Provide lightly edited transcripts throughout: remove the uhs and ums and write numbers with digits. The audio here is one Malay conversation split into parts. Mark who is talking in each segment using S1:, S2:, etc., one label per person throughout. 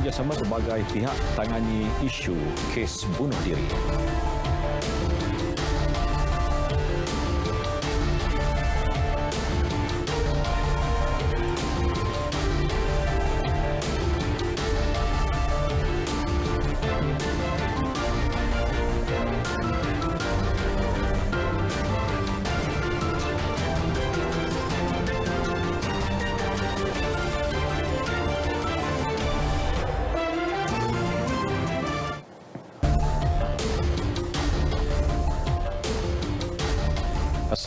S1: bekerjasama berbagai pihak tangani isu kes bunuh diri.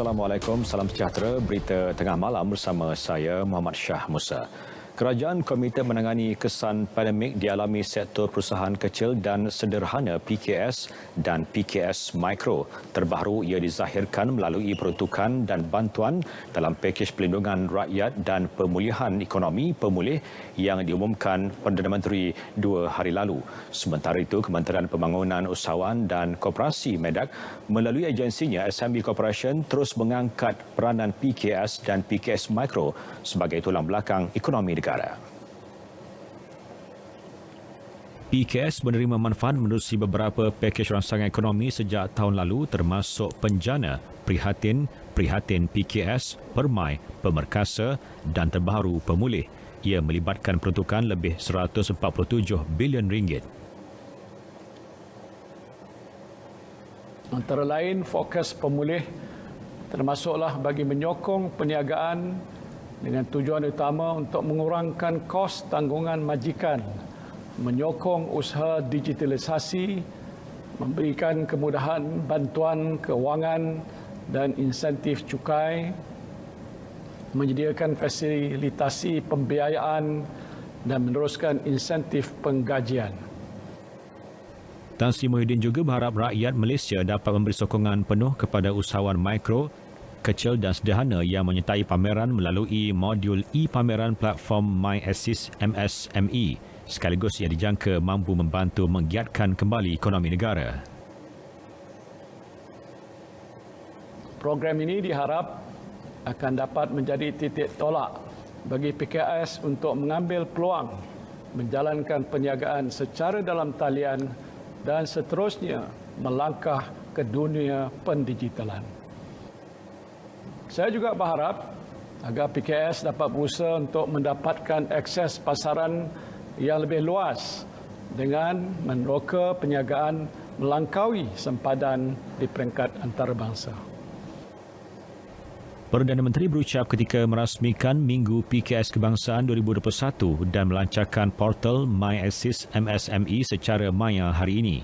S1: Assalamualaikum, salam sejahtera. Berita tengah malam bersama saya Muhammad Shah Musa. Kerajaan komited menangani kesan pandemik dialami sektor perusahaan kecil dan sederhana PKS dan PKS Mikro. Terbaru ia dizahirkan melalui peruntukan dan bantuan dalam pakej pelindungan rakyat dan pemulihan ekonomi pemulih yang diumumkan Perdana Menteri 2 hari lalu. Sementara itu, Kementerian Pembangunan Usahawan dan Koperasi Medak melalui agensinya SME Corporation terus mengangkat peranan PKS dan PKS Mikro sebagai tulang belakang ekonomi negara. PKS menerima manfaat menerusi beberapa pakej rangsangan ekonomi sejak tahun lalu termasuk Penjana, Prihatin PKS, Permai, Pemerkasa dan terbaru Pemulih. Ia melibatkan peruntukan lebih 147 bilion ringgit.
S2: Antara lain, fokus pemulih termasuklah bagi menyokong perniagaan dengan tujuan utama untuk mengurangkan kos tanggungan majikan, menyokong usaha digitalisasi, memberikan kemudahan bantuan kewangan dan insentif cukai, menyediakan fasilitasi pembiayaan dan meneruskan insentif penggajian.
S1: Tan Sri Muhyiddin juga berharap rakyat Malaysia dapat memberi sokongan penuh kepada usahawan mikro, kecil dan sederhana yang menyertai pameran melalui modul e-pameran platform MyAssist MSME, sekaligus yang dijangka mampu membantu menggiatkan kembali ekonomi negara.
S2: Program ini diharap akan dapat menjadi titik tolak bagi PKS untuk mengambil peluang menjalankan perniagaan secara dalam talian dan seterusnya melangkah ke dunia pendigitalan. Saya juga berharap agar PKS dapat berusaha untuk mendapatkan akses pasaran yang lebih luas dengan meneroka perniagaan melangkaui sempadan di peringkat antarabangsa.
S1: Perdana Menteri berucap ketika merasmikan Minggu PKS Kebangsaan 2021 dan melancarkan portal MyAssist MSME secara maya hari ini.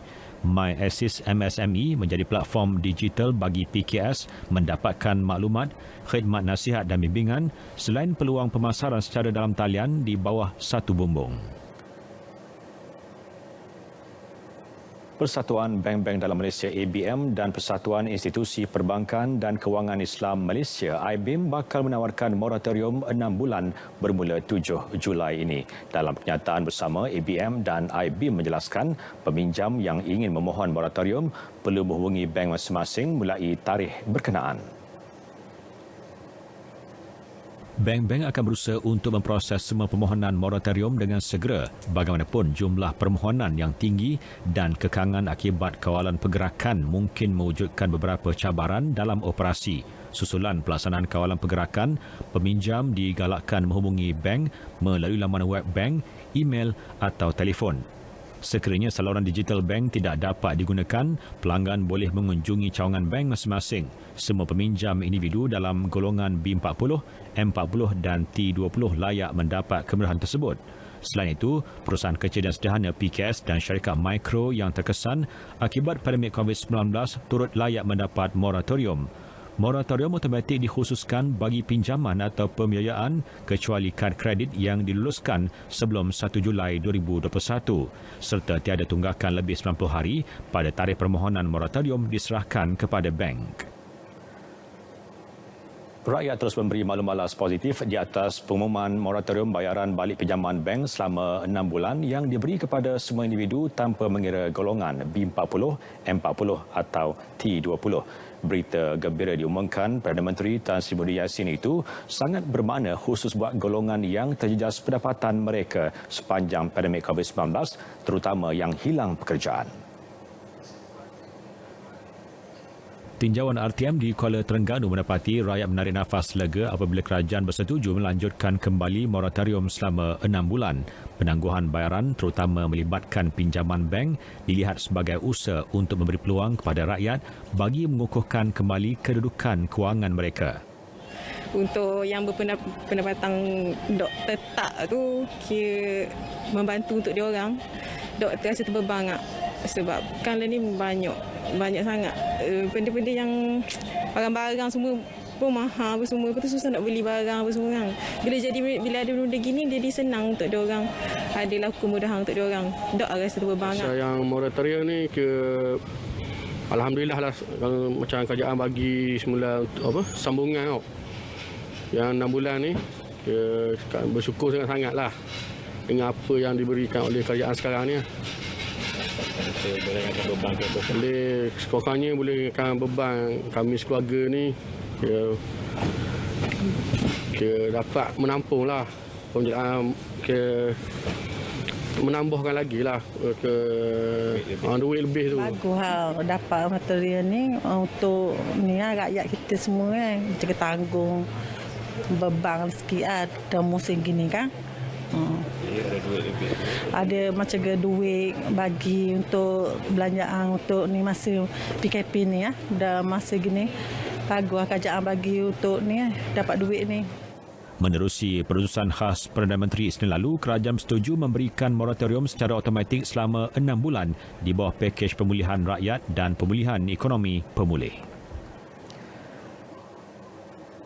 S1: MyAssist MSME menjadi platform digital bagi PKS mendapatkan maklumat, khidmat nasihat dan bimbingan selain peluang pemasaran secara dalam talian di bawah satu bumbung. Persatuan Bank-Bank dalam Malaysia ABM dan Persatuan Institusi Perbankan dan Kewangan Islam Malaysia IBIM bakal menawarkan moratorium 6 bulan bermula 7 Julai ini. Dalam pernyataan bersama, ABM dan IBIM menjelaskan peminjam yang ingin memohon moratorium perlu menghubungi bank masing-masing mulai tarikh berkenaan. Bank-bank akan berusaha untuk memproses semua permohonan moratorium dengan segera. Bagaimanapun, jumlah permohonan yang tinggi dan kekangan akibat kawalan pergerakan mungkin mewujudkan beberapa cabaran dalam operasi. Susulan pelaksanaan kawalan pergerakan, peminjam digalakkan menghubungi bank melalui laman web bank, email atau telefon. Sekiranya saluran digital bank tidak dapat digunakan, pelanggan boleh mengunjungi cawangan bank masing-masing. Semua peminjam individu dalam golongan B40, M40 dan T20 layak mendapat kemudahan tersebut. Selain itu, perusahaan kecil dan sederhana PKS dan syarikat mikro yang terkesan akibat pandemik COVID-19 turut layak mendapat moratorium. Moratorium automatik dikhususkan bagi pinjaman atau pembiayaan kecuali kad kredit yang diluluskan sebelum 1 Julai 2021 serta tiada tunggakan lebih 90 hari pada tarikh permohonan moratorium diserahkan kepada bank. Rakyat terus memberi maklum balas positif di atas pengumuman moratorium bayaran balik pinjaman bank selama 6 bulan yang diberi kepada semua individu tanpa mengira golongan B40, M40 atau T20. Berita gembira diumumkan Perdana Menteri Tan Sri Muhyiddin Yassin itu sangat bermakna khusus buat golongan yang terjejas pendapatan mereka sepanjang pandemik COVID-19, terutama yang hilang pekerjaan. Tinjauan RTM di Kuala Terengganu mendapati rakyat menarik nafas lega apabila kerajaan bersetuju melanjutkan kembali moratorium selama 6 bulan. Penangguhan bayaran terutama melibatkan pinjaman bank dilihat sebagai usaha untuk memberi peluang kepada rakyat bagi mengukuhkan kembali kedudukan kewangan mereka.
S3: Untuk yang berpendapatan dok tetap tu kira membantu untuk diorang. Dok rasa terbeban tak? Sebab kan ni banyak sangat benda-benda yang barang-barang semua pun mahal apa semua, lepas tu susah nak beli barang apa semua kan. Bila ada benda gini jadi senang untuk diorang, adalah kemudahan untuk diorang. Dok rasa terbeban.
S4: Yang moratorium ni alhamdulillah lah, macam kerajaan bagi semula sambungan yang 6 bulan ni, bersyukur sangat-sangat lah dengan apa yang diberikan oleh kerajaan sekarang ni. Boleh sekurang-kurangnya boleh ringankan beban kami sekeluarga ni, dapat menampung lah menambahkan lagi lah duit lebih tu.
S5: Bagus dapat material ni untuk rakyat kita semua kan, kita tanggung beban sikit ada musim gini kan.
S4: Ada duit lebih.
S5: Ada macam duit bagi untuk belanjaan untuk ni masa PKP ni dah masa gini. Bagus kerajaan bagi untuk ni dapat duit ni.
S1: Menerusi keputusan khas Perdana Menteri Isnin lalu, kerajaan setuju memberikan moratorium secara automatik selama 6 bulan di bawah pakej pemulihan rakyat dan pemulihan ekonomi pemulih.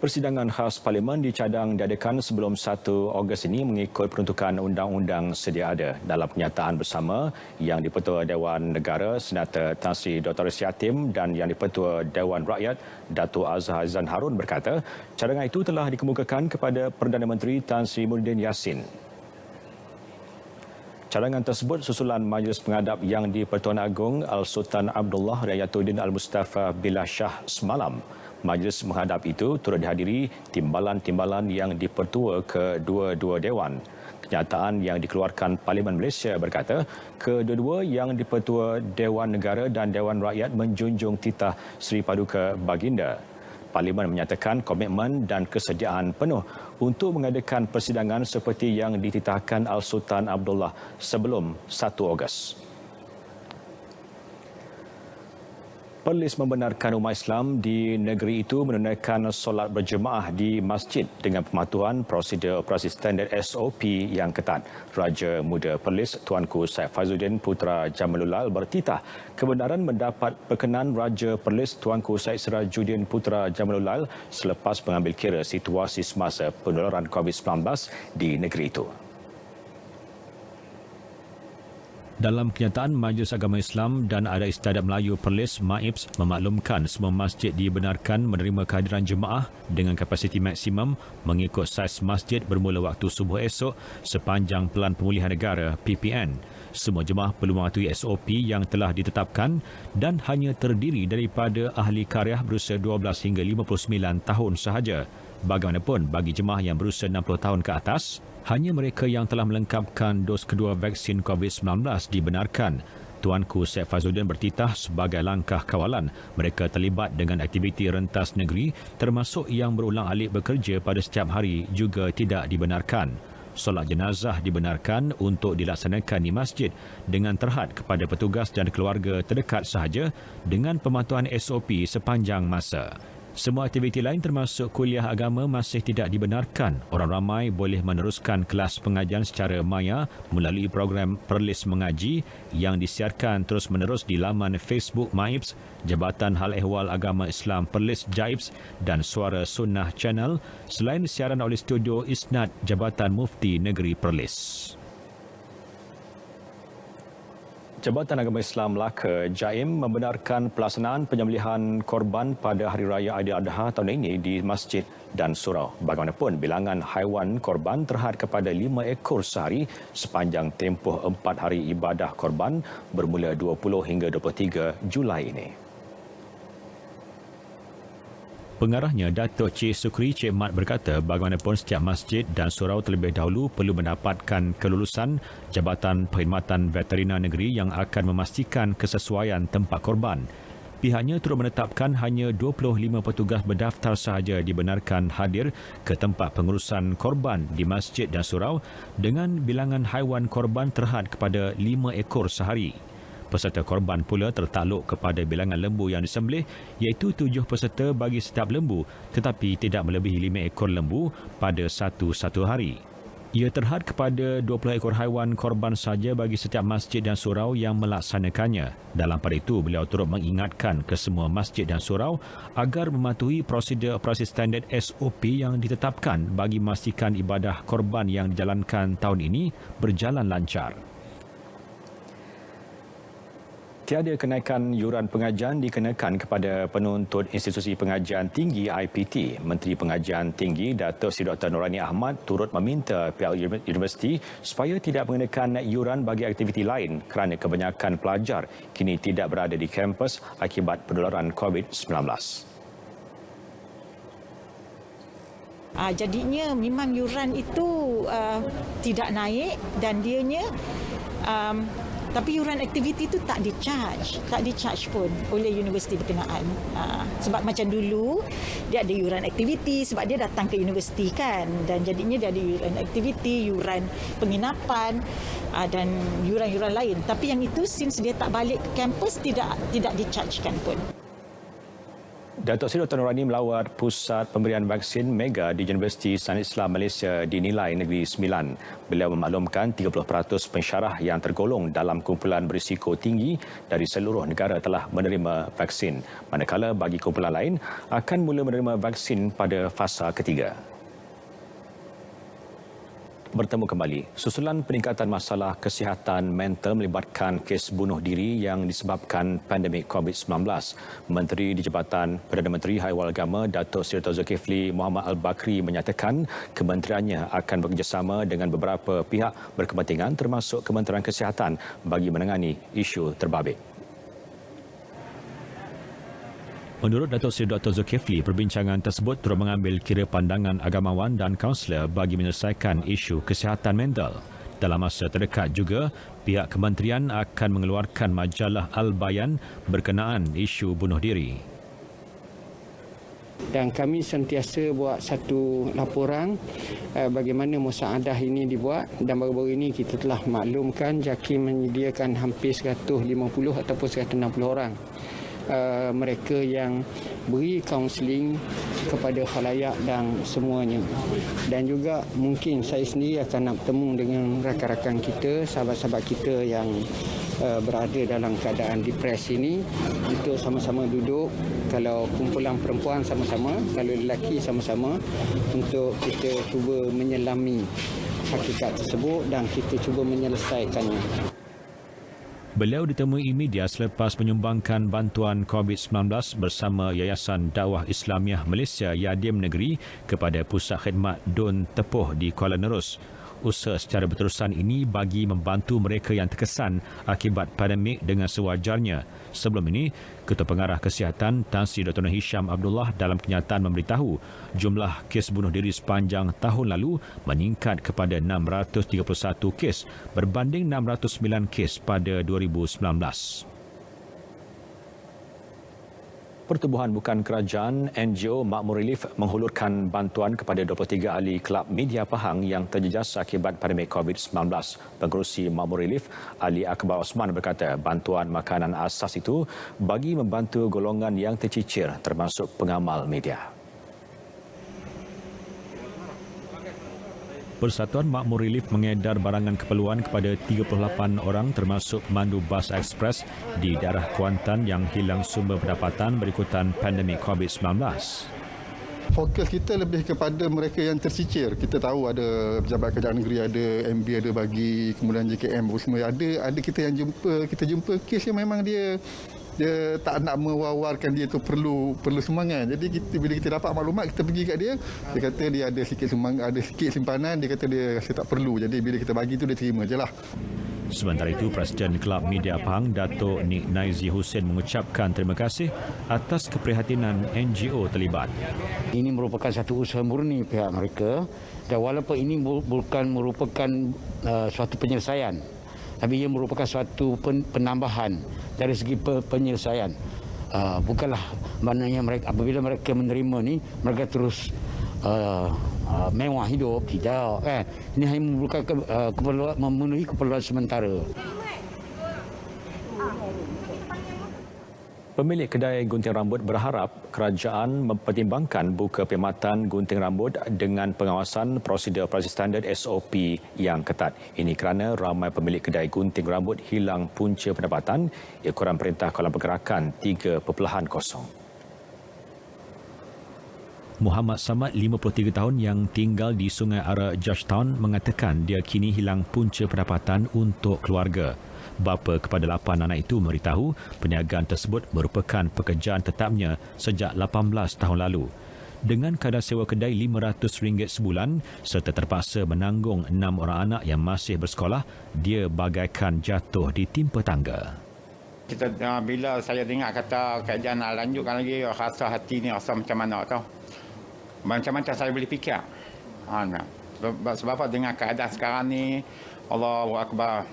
S1: Persidangan khas Parlimen dicadang diadakan sebelum 1 Ogos ini mengikut peruntukan undang-undang sedia ada. Dalam pernyataan bersama yang di-Pertua Dewan Negara Senator Tan Sri Dr. Yatim dan yang di-Pertua Dewan Rakyat Datuk Azhar Haizan Harun berkata, cadangan itu telah dikemukakan kepada Perdana Menteri Tan Sri Muhyiddin Yassin. Cadangan tersebut susulan Majlis Pengadap yang di-Pertuan Agong Al-Sultan Abdullah Riayatuddin Al-Mustafa Billah Shah semalam. Majlis menghadap itu turut dihadiri timbalan-timbalan yang dipertua kedua-dua Dewan. Kenyataan yang dikeluarkan Parlimen Malaysia berkata, kedua-dua yang dipertua Dewan Negara dan Dewan Rakyat menjunjung titah Seri Paduka Baginda. Parlimen menyatakan komitmen dan kesediaan penuh untuk mengadakan persidangan seperti yang dititahkan Al-Sultan Abdullah sebelum 1 Ogos. Perlis membenarkan umat Islam di negeri itu menunaikan solat berjemaah di masjid dengan pematuhan prosedur operasi standard SOP yang ketat. Raja Muda Perlis Tuanku Syed Faizuddin Putra Jamalulal bertitah kebenaran mendapat perkenan Raja Perlis Tuanku Syed Sirajuddin Putra Jamalulal selepas mengambil kira situasi semasa penularan COVID-19 di negeri itu. Dalam kenyataan, Majlis Agama Islam dan Adat Istiadat Melayu Perlis MAIPS memaklumkan semua masjid dibenarkan menerima kehadiran jemaah dengan kapasiti maksimum mengikut saiz masjid bermula waktu subuh esok sepanjang Pelan Pemulihan Negara PPN. Semua jemaah perlu mematuhi SOP yang telah ditetapkan dan hanya terdiri daripada ahli karyah berusia 12 hingga 59 tahun sahaja. Bagaimanapun, bagi jemaah yang berusia 60 tahun ke atas, hanya mereka yang telah melengkapkan dos kedua vaksin COVID-19 dibenarkan. Tuanku Syed Faizuddin bertitah sebagai langkah kawalan mereka terlibat dengan aktiviti rentas negeri termasuk yang berulang-alik bekerja pada setiap hari juga tidak dibenarkan. Solat jenazah dibenarkan untuk dilaksanakan di masjid dengan terhad kepada petugas dan keluarga terdekat sahaja dengan pematuhan SOP sepanjang masa. Semua aktiviti lain termasuk kuliah agama masih tidak dibenarkan. Orang ramai boleh meneruskan kelas pengajian secara maya melalui program Perlis Mengaji yang disiarkan terus-menerus di laman Facebook MAIPS, Jabatan Hal Ehwal Agama Islam Perlis JAIPS dan Suara Sunnah Channel selain siaran oleh studio Isnad Jabatan Mufti Negeri Perlis. Jabatan Agama Islam Melaka JAIM membenarkan pelaksanaan penyembelihan korban pada Hari Raya Aidiladha tahun ini di masjid dan surau. Bagaimanapun, bilangan haiwan korban terhad kepada 5 ekor sehari sepanjang tempoh 4 hari ibadah korban bermula 20 hingga 23 Julai ini. Pengarahnya, Datuk Cik Sukri Cik Mat berkata bagaimanapun setiap masjid dan surau terlebih dahulu perlu mendapatkan kelulusan Jabatan Perkhidmatan Veterina Negeri yang akan memastikan kesesuaian tempat korban. Pihaknya turut menetapkan hanya 25 petugas berdaftar sahaja dibenarkan hadir ke tempat pengurusan korban di masjid dan surau dengan bilangan haiwan korban terhad kepada 5 ekor sehari. Peserta korban pula tertakluk kepada bilangan lembu yang disembelih iaitu 7 peserta bagi setiap lembu tetapi tidak melebihi 5 ekor lembu pada satu hari. Ia terhad kepada 20 ekor haiwan korban saja bagi setiap masjid dan surau yang melaksanakannya. Dalam pada itu, beliau turut mengingatkan ke semua masjid dan surau agar mematuhi prosedur operasi standard SOP yang ditetapkan bagi memastikan ibadah korban yang dijalankan tahun ini berjalan lancar. Tiada kenaikan yuran pengajian dikenakan kepada penuntut institusi pengajian tinggi IPT. Menteri Pengajian Tinggi Datuk Seri Dr. Norani Ahmad turut meminta pihak universiti supaya tidak mengenakan yuran bagi aktiviti lain kerana kebanyakan pelajar kini tidak berada di kampus akibat penularan COVID-19.
S6: Jadinya memang yuran itu tidak naik dan dianya tapi yuran aktiviti itu tak di-charge pun oleh universiti berkenaan. Sebab macam dulu dia ada yuran aktiviti sebab dia datang ke universiti kan, dan jadinya dia ada yuran aktiviti, yuran penginapan dan yuran-yuran lain. Tapi yang itu since dia tak balik ke kampus tidak di-chargekan pun.
S1: Datuk Seri Dr. Norani melawat pusat pemberian vaksin Mega di Universiti Sains Islam Malaysia di Nilai Negeri Sembilan. Beliau memaklumkan 30% pensyarah yang tergolong dalam kumpulan berisiko tinggi dari seluruh negara telah menerima vaksin, manakala bagi kumpulan lain akan mula menerima vaksin pada fasa ketiga. Bertemu kembali. Susulan peningkatan masalah kesihatan mental melibatkan kes bunuh diri yang disebabkan pandemik COVID-19. Menteri di Jabatan Perdana Menteri Haiwan Agama Datuk Seri Zulkifli Muhammad Al-Bakri menyatakan kementeriannya akan bekerjasama dengan beberapa pihak berkepentingan termasuk Kementerian Kesihatan bagi menangani isu terbabit. Menurut Datuk Seri Dr. Zulkifli, perbincangan tersebut turut mengambil kira pandangan agamawan dan kaunselor bagi menyelesaikan isu kesihatan mental. Dalam masa terdekat juga, pihak kementerian akan mengeluarkan majalah Al-Bayan berkenaan isu bunuh diri.
S7: Dan kami sentiasa buat satu laporan bagaimana musaadah ini dibuat, dan baru-baru ini kita telah maklumkan JAKIM menyediakan hampir 150 ataupun 160 orang mereka yang beri kaunseling kepada khalayak dan semuanya. Dan juga mungkin saya sendiri akan nak bertemu dengan rakan-rakan kita, sahabat-sahabat kita yang berada dalam keadaan depresi ini untuk sama-sama duduk, kalau kumpulan perempuan sama-sama, kalau lelaki sama-sama, untuk kita cuba menyelami hakikat tersebut dan kita cuba menyelesaikannya.
S1: Beliau ditemui media selepas menyumbangkan bantuan COVID-19 bersama Yayasan Dakwah Islamiah Malaysia Yadim Negeri kepada Pusat Khidmat Dun Tepuh di Kuala Nerus. Usaha secara berterusan ini bagi membantu mereka yang terkesan akibat pandemik dengan sewajarnya. Sebelum ini, Ketua Pengarah Kesihatan Tan Sri Dr. Hisham Abdullah dalam kenyataan memberitahu jumlah kes bunuh diri sepanjang tahun lalu meningkat kepada 631 kes berbanding 609 kes pada 2019. Pertubuhan bukan kerajaan NGO Makmur Relief menghulurkan bantuan kepada 23 ahli kelab media Pahang yang terjejas akibat pandemik COVID-19. Pengerusi Makmur Relief, Ali Akbar Osman berkata bantuan makanan asas itu bagi membantu golongan yang tercicir termasuk pengamal media. Persatuan Makmur Relief mengedar barangan keperluan kepada 38 orang termasuk pemandu bas ekspres di daerah Kuantan yang hilang sumber pendapatan berikutan pandemik COVID-19.
S8: Fokus kita lebih kepada mereka yang tercicir. Kita tahu ada Pejabat Kerajaan Negeri, ada MB ada bagi, kemudian JKM semua ada kita yang kita jumpa kes yang memang dia tak nak mewawarkan dia tu perlu semangat. Jadi bila kita dapat maklumat, kita pergi kat dia kata dia ada sikit semangat, ada sikit simpanan, dia kata dia rasa tak perlu. Jadi bila kita bagi tu dia terima je lah.
S1: Sementara itu, Presiden Kelab Media Pahang, Datuk Nik Naizi Hussein mengucapkan terima kasih atas keprihatinan NGO terlibat.
S9: Ini merupakan satu usaha murni pihak mereka, dan walaupun ini bukan merupakan suatu penyelesaian, tapi ia merupakan suatu penambahan dari segi penyelesaian. Bukanlah maknanya mereka apabila mereka menerima ni mereka terus mewah hidup, tidak kan. Ini hanya memerlukan memenuhi keperluan sementara.
S1: Pemilik kedai gunting rambut berharap kerajaan mempertimbangkan buka perkhidmatan gunting rambut dengan pengawasan prosedur standard SOP yang ketat. Ini kerana ramai pemilik kedai gunting rambut hilang punca pendapatan ikuran Perintah Kawalan Pergerakan 3.0. Muhammad Samad, 53 tahun yang tinggal di Sungai Ara, Georgetown, mengatakan dia kini hilang punca pendapatan untuk keluarga. Bapa kepada 8 anak itu memberitahu perniagaan tersebut merupakan pekerjaan tetapnya sejak 18 tahun lalu. Dengan kadar sewa kedai RM500 sebulan serta terpaksa menanggung 6 orang anak yang masih bersekolah, dia bagaikan jatuh ditimpa tangga.
S10: Bila saya dengar kata kerajaan nak lanjutkan lagi, rasa hati ni rasa macam mana tau. Macam-macam saya boleh fikir. Sebab apa dengan keadaan sekarang ni, Allahu Akbar.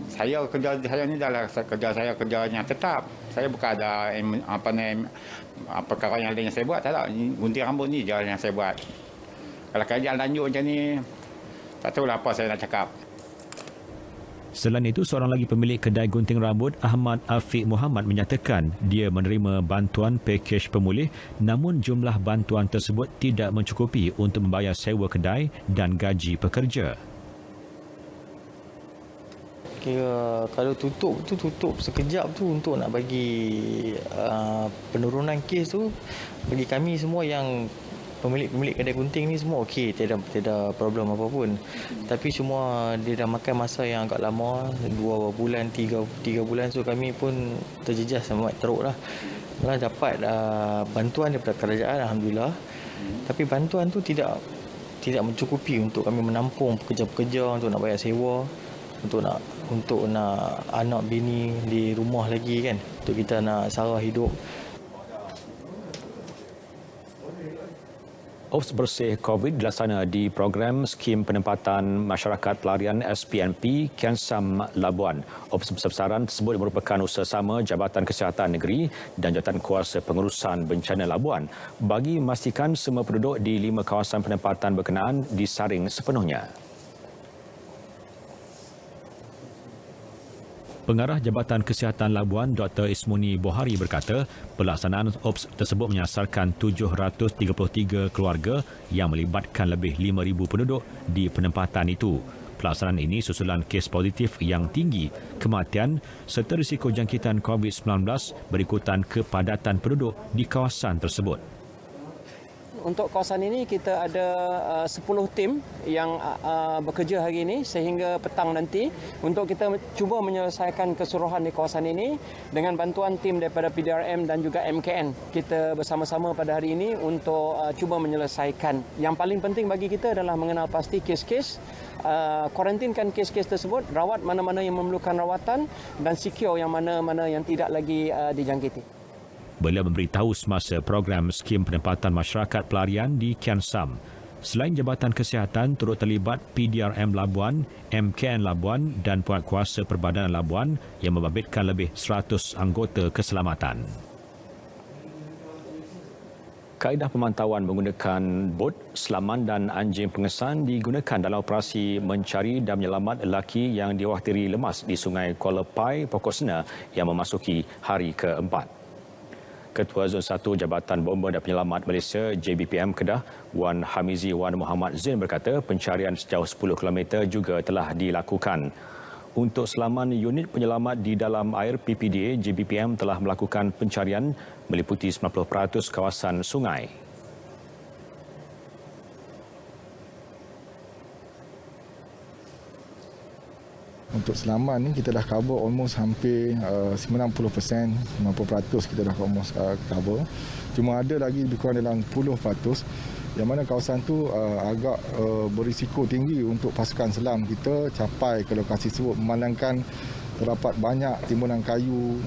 S10: Saya kerja saya ni adalah kerja yang tetap. Saya bukan ada perkara yang lain yang saya buat, tak ada. Gunting rambut ni je yang saya buat. Kalau kerajaan lanjut macam ni, tak tahulah apa saya nak cakap.
S1: Selain itu, seorang lagi pemilik kedai gunting rambut, Ahmad Afiq Muhammad, menyatakan dia menerima bantuan pakej pemulih, namun jumlah bantuan tersebut tidak mencukupi untuk membayar sewa kedai dan gaji pekerja.
S11: Kira kalau tutup sekejap tu untuk nak bagi penurunan kes tu, bagi kami semua yang pemilik kedai gunting ni semua okey, tiada problem apa pun. Tapi semua dia dah makan masa yang agak lama, 2 bulan, 3 bulan, so kami pun terjejas sangat teruk lah. Dapat bantuan daripada kerajaan, alhamdulillah. Tapi bantuan tu tidak mencukupi untuk kami menampung pekerja-pekerja, untuk nak bayar sewa, untuk nak anak bini di rumah lagi kan, untuk kita nak sara hidup.
S1: Ops bersih COVID dilaksana di program Skim Penempatan Masyarakat Pelarian SPNP Kiansam Labuan. Ops besar-besaran tersebut merupakan usaha sama Jabatan Kesihatan Negeri dan Jabatan Kuasa Pengurusan Bencana Labuan bagi memastikan semua penduduk di 5 kawasan penempatan berkenaan disaring sepenuhnya. Pengarah Jabatan Kesihatan Labuan, Dr. Ismuni Bohari berkata, pelaksanaan OPS tersebut menyasarkan 733 keluarga yang melibatkan lebih 5,000 penduduk di penempatan itu. Pelaksanaan ini susulan kes positif yang tinggi, kematian serta risiko jangkitan COVID-19 berikutan kepadatan penduduk di kawasan tersebut.
S12: Untuk kawasan ini kita ada 10 tim yang bekerja hari ini sehingga petang nanti untuk kita cuba menyelesaikan keseluruhan di kawasan ini dengan bantuan tim daripada PDRM dan juga MKN. Kita bersama-sama pada hari ini untuk cuba menyelesaikan. Yang paling penting bagi kita adalah mengenal pasti kes-kes, kuarantinkan kes-kes tersebut, rawat mana-mana yang memerlukan rawatan dan secure yang mana-mana yang tidak lagi dijangkiti.
S1: Beliau memberitahu semasa program Skim Penempatan Masyarakat Pelarian di Kiansam. Selain Jabatan Kesihatan, turut terlibat PDRM Labuan, MKN Labuan dan Penguatkuasa Perbadanan Labuan yang membabitkan lebih 100 anggota keselamatan. Kaedah pemantauan menggunakan bot, selaman dan anjing pengesan digunakan dalam operasi mencari dan menyelamat lelaki yang diwakili lemas di Sungai Kuala Pai, Pokok Sena yang memasuki hari ke-4. Ketua Zon 1 Jabatan Bomba dan Penyelamat Malaysia JBPM Kedah, Wan Hamizi Wan Muhammad Zain berkata pencarian sejauh 10 km juga telah dilakukan. Untuk selaman unit penyelamat di dalam air PPDA, JBPM telah melakukan pencarian meliputi 90% kawasan sungai.
S13: Untuk selamat ni kita dah cover almost hampir 90%, 90% kita dah almost cover. Cuma ada lagi lebih kurang dalam 10% yang mana kawasan tu agak berisiko tinggi untuk pasukan selam kita capai ke lokasi tersebut memandangkan terdapat banyak timbunan kayu.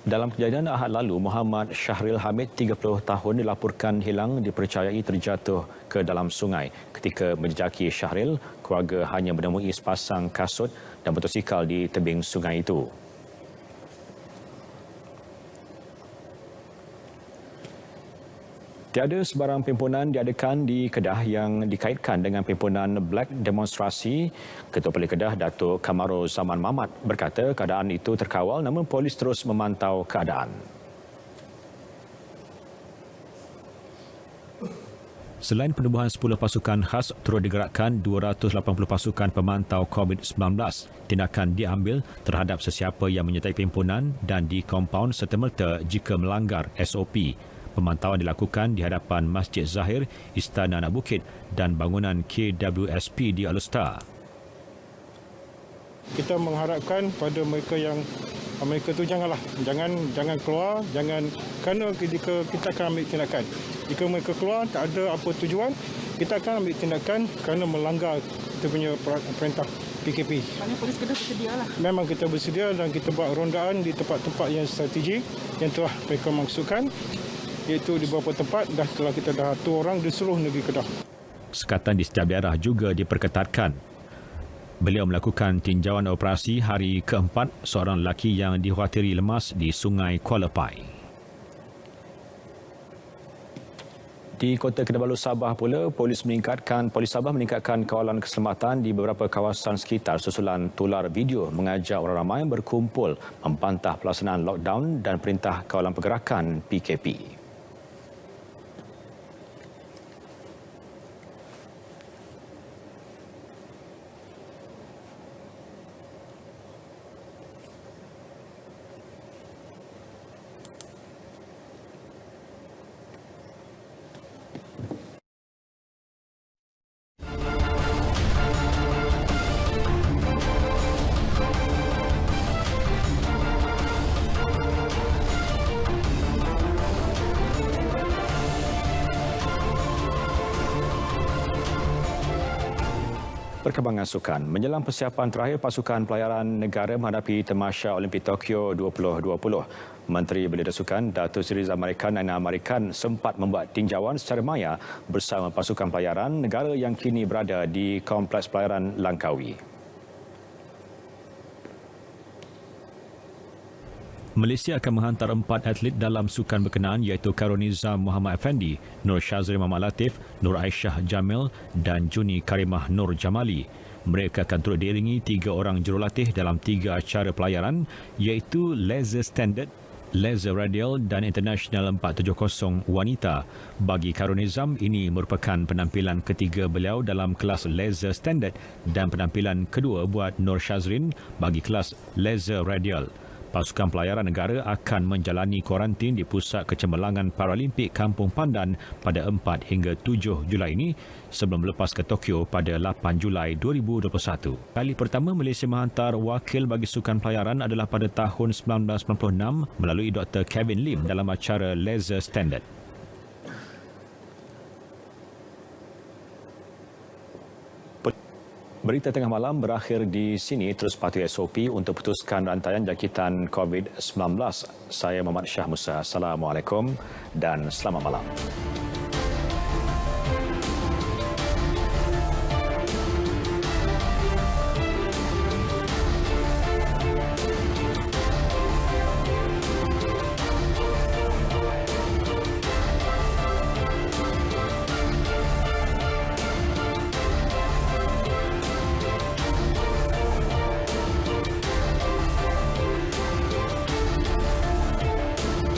S1: Dalam kejadian Ahad lalu, Muhammad Syahril Hamid, 30 tahun, dilaporkan hilang dipercayai terjatuh ke dalam sungai. Ketika menjejaki Syahril, keluarga hanya menemui sepasang kasut dan motosikal di tebing sungai itu. Tiada sebarang pimpinan diadakan di Kedah yang dikaitkan dengan pimpinan Black Demonstrasi. Ketua Polis Kedah, Datuk Kamarul Zaman Mamat, berkata keadaan itu terkawal namun polis terus memantau keadaan. Selain penubuhan 10 pasukan khas, turut digerakkan 280 pasukan pemantau COVID-19. Tindakan diambil terhadap sesiapa yang menyertai pimpinan dan di kompaun serta-merta jika melanggar SOP. Pemantauan dilakukan di hadapan Masjid Zahir, Istana Anak Bukit dan bangunan KWSP di Alustar.
S14: Kita mengharapkan pada mereka tu jangan keluar, kerana kita akan ambil tindakan. Jika mereka keluar tak ada apa tujuan, kita akan ambil tindakan kerana melanggar kita punya perintah PKP.
S5: Maknanya polis Kedah bersedia lah.
S14: Memang kita bersedia dan kita buat rondaan di tempat-tempat yang strategik yang telah mereka maksudkan, iaitu di beberapa tempat telah kita dah atur orang di seluruh negeri Kedah.
S1: Sekatan di setiap daerah juga diperketatkan. Beliau melakukan tinjauan operasi hari keempat seorang lelaki yang dikhawatiri lemas di Sungai Kuala Pai. Di Kota Kinabalu, Sabah pula, Polis Sabah meningkatkan kawalan keselamatan di beberapa kawasan sekitar susulan tular video mengajak orang ramai berkumpul membantah pelaksanaan lockdown dan perintah kawalan pergerakan PKP. Perkembangan sukan. Menjelang persiapan terakhir pasukan pelayaran negara menghadapi Tamasya Olimpik Tokyo 2020, Menteri Belia Sukan Datuk Seri Zamarikan Naina Marikan sempat membuat tinjauan secara maya bersama pasukan pelayaran negara yang kini berada di Kompleks Pelayaran Langkawi. Malaysia akan menghantar 4 atlet dalam sukan berkenaan iaitu Karunizam Muhammad Effendi, Nur Shazri Muhammad Latif, Nur Aisyah Jamil dan Juni Karimah Nur Jamali. Mereka akan turut diiringi 3 orang jurulatih dalam 3 acara pelayaran iaitu Laser Standard, Laser Radial dan International 470 Wanita. Bagi Karunizam, ini merupakan penampilan ketiga beliau dalam kelas Laser Standard dan penampilan kedua buat Nur Shazrin bagi kelas Laser Radial. Pasukan pelayaran negara akan menjalani kuarantin di Pusat Kecemerlangan Paralimpik Kampung Pandan pada 4 hingga 7 Julai ini sebelum berlepas ke Tokyo pada 8 Julai 2021. Kali pertama Malaysia menghantar wakil bagi sukan pelayaran adalah pada tahun 1996 melalui Dr. Kevin Lim dalam acara Laser Standard. Berita tengah malam berakhir di sini. Terus patuhi SOP untuk putuskan rantaian jangkitan COVID-19. Saya Muhammad Syah Musa. Assalamualaikum dan selamat malam.